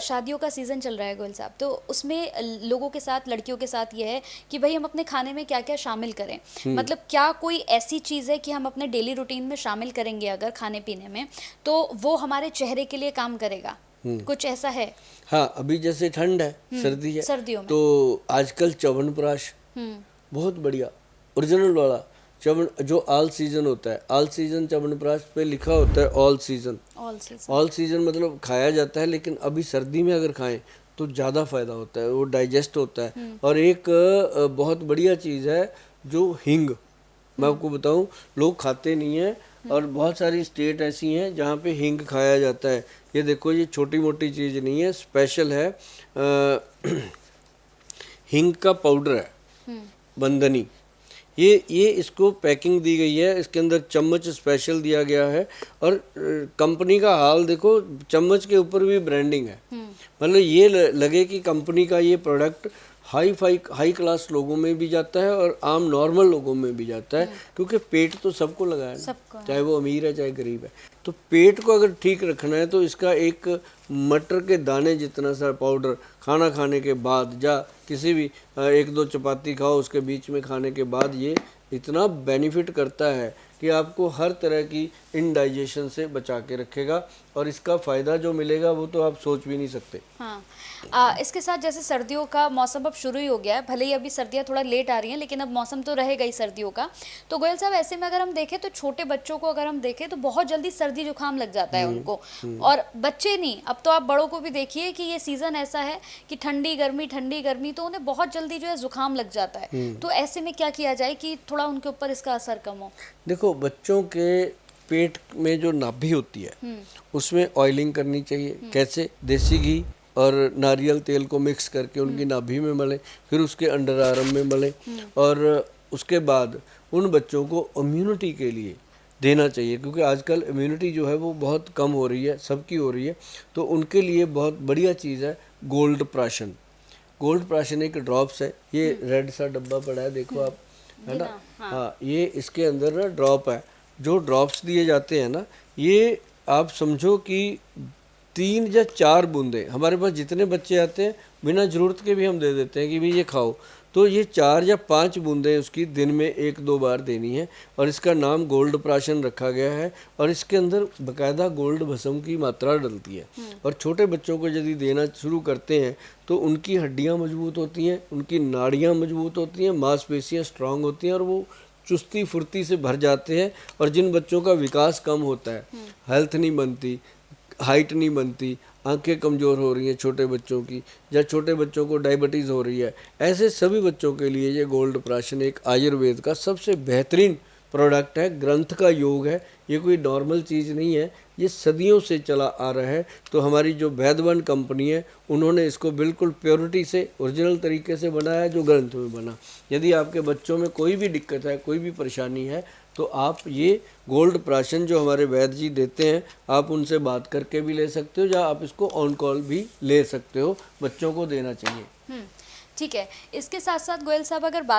शादियों का सीज़न चल रहा है गोयल साहब, तो उसमें लोगों के साथ, लड़कियों के साथ ये है कि भाई हम अपने खाने में क्या क्या शामिल करें। मतलब क्या कोई ऐसी चीज़ है कि हम अपने डेली रूटीन में शामिल करेंगे अगर खाने पीने में, तो वो हमारे चेहरे के लिए काम करेगा? कुछ ऐसा है? हाँ, अभी जैसे ठंड है, सर्दी है, सर्दियों में। तो आजकल च्यवनप्राश बहुत बढ़िया ओरिजिनल वाला च्यवन जो ऑल सीजन होता है, ऑल सीजन च्यवनप्राश पे लिखा होता है all season. All season. All season मतलब खाया जाता है, लेकिन अभी सर्दी में अगर खाएं तो ज़्यादा फायदा होता है, वो डाइजेस्ट होता है। और एक बहुत बढ़िया चीज़ है जो हींग, मैं आपको बताऊं, लोग खाते नहीं हैं, और बहुत सारी स्टेट ऐसी हैं जहाँ पे हींग खाया जाता है। ये देखो, ये छोटी मोटी चीज़ नहीं है, स्पेशल है। हींग का पाउडर है, बंदनी, ये इसको पैकिंग दी गई है, इसके अंदर चम्मच स्पेशल दिया गया है, और कंपनी का हाल देखो, चम्मच के ऊपर भी ब्रांडिंग है। मतलब ये लगे कि कंपनी का ये प्रोडक्ट हाई क्लास लोगों में भी जाता है और आम नॉर्मल लोगों में भी जाता है, क्योंकि पेट तो सबको लगा है ना, चाहे वो अमीर है चाहे गरीब है। तो पेट को अगर ठीक रखना है तो इसका एक मटर के दाने जितना सा पाउडर खाना खाने के बाद, या किसी भी एक दो चपाती खाओ उसके बीच में खाने के बाद, ये इतना बेनिफिट करता है कि आपको हर तरह की इनडाइजेशन से बचा के रखेगा, और इसका फ़ायदा जो मिलेगा वो तो आप सोच भी नहीं सकते। हाँ। इसके साथ जैसे सर्दियों का मौसम अब शुरू ही हो गया है, भले ही अभी सर्दियाँ थोड़ा लेट आ रही हैं, लेकिन अब मौसम तो रहेगा ही सर्दियों का। तो गोयल साहब, ऐसे में अगर हम देखें तो छोटे बच्चों को अगर हम देखें तो बहुत जल्दी सर्दी जुकाम लग जाता है उनको। और बच्चे नहीं, अब तो आप बड़ों को भी देखिए कि ये सीज़न ऐसा है कि ठंडी गर्मी, तो उन्हें बहुत जल्दी जो है जुकाम लग जाता है। तो ऐसे में क्या किया जाए कि थोड़ा उनके ऊपर इसका असर कम हो? देखो, बच्चों के पेट में जो नाभि होती है उसमें ऑयलिंग करनी चाहिए। कैसे? देसी घी और नारियल तेल को मिक्स करके उनकी नाभि में मलें, फिर उसके अंडर आर्म में मलें, और उसके बाद उन बच्चों को इम्यूनिटी के लिए देना चाहिए, क्योंकि आजकल इम्यूनिटी जो है वो बहुत कम हो रही है, सबकी हो रही है। तो उनके लिए बहुत बढ़िया चीज़ है गोल्ड प्राशन। गोल्ड प्राशन एक ड्रॉप्स है, ये रेड सा डब्बा पड़ा है, देखो आप, है ना? हाँ, ये इसके अंदर ना ड्रॉप है। जो ड्रॉप्स दिए जाते हैं ना, ये आप समझो कि 3 या 4 बूंदे, हमारे पास जितने बच्चे आते हैं बिना ज़रूरत के भी हम दे देते हैं कि भाई ये खाओ, तो ये 4 या 5 बूंदें उसकी दिन में 1-2 बार देनी है, और इसका नाम गोल्ड प्राशन रखा गया है। और इसके अंदर बकायदा गोल्ड भस्म की मात्रा डलती है, और छोटे बच्चों को यदि देना शुरू करते हैं तो उनकी हड्डियां मजबूत होती हैं, उनकी नाड़ियां मजबूत होती हैं, मांसपेशियां स्ट्रांग होती हैं, और वो चुस्ती फुर्ती से भर जाते हैं। और जिन बच्चों का विकास कम होता है, हेल्थ नहीं बनती, हाइट नहीं बनती, आंखें कमज़ोर हो रही हैं छोटे बच्चों की, या छोटे बच्चों को डायबिटीज़ हो रही है, ऐसे सभी बच्चों के लिए ये गोल्ड प्राशन एक आयुर्वेद का सबसे बेहतरीन प्रोडक्ट है, ग्रंथ का योग है। ये कोई नॉर्मल चीज़ नहीं है, ये सदियों से चला आ रहा है। तो हमारी जो वैद्यवन कंपनी है, उन्होंने इसको बिल्कुल प्योरिटी से, ओरिजिनल तरीके से बनाया, जो ग्रंथ में बना। यदि आपके बच्चों में कोई भी दिक्कत है, कोई भी परेशानी है, तो आप ये गोल्ड प्राशन जो हमारे वैद्य जी देते हैं, आप उनसे बात करके भी ले सकते हो, या आप इसको ऑन कॉल भी ले सकते हो। बच्चों को देना चाहिए। ठीक है। इसके साथ साथ गोयल साहब, अगर बात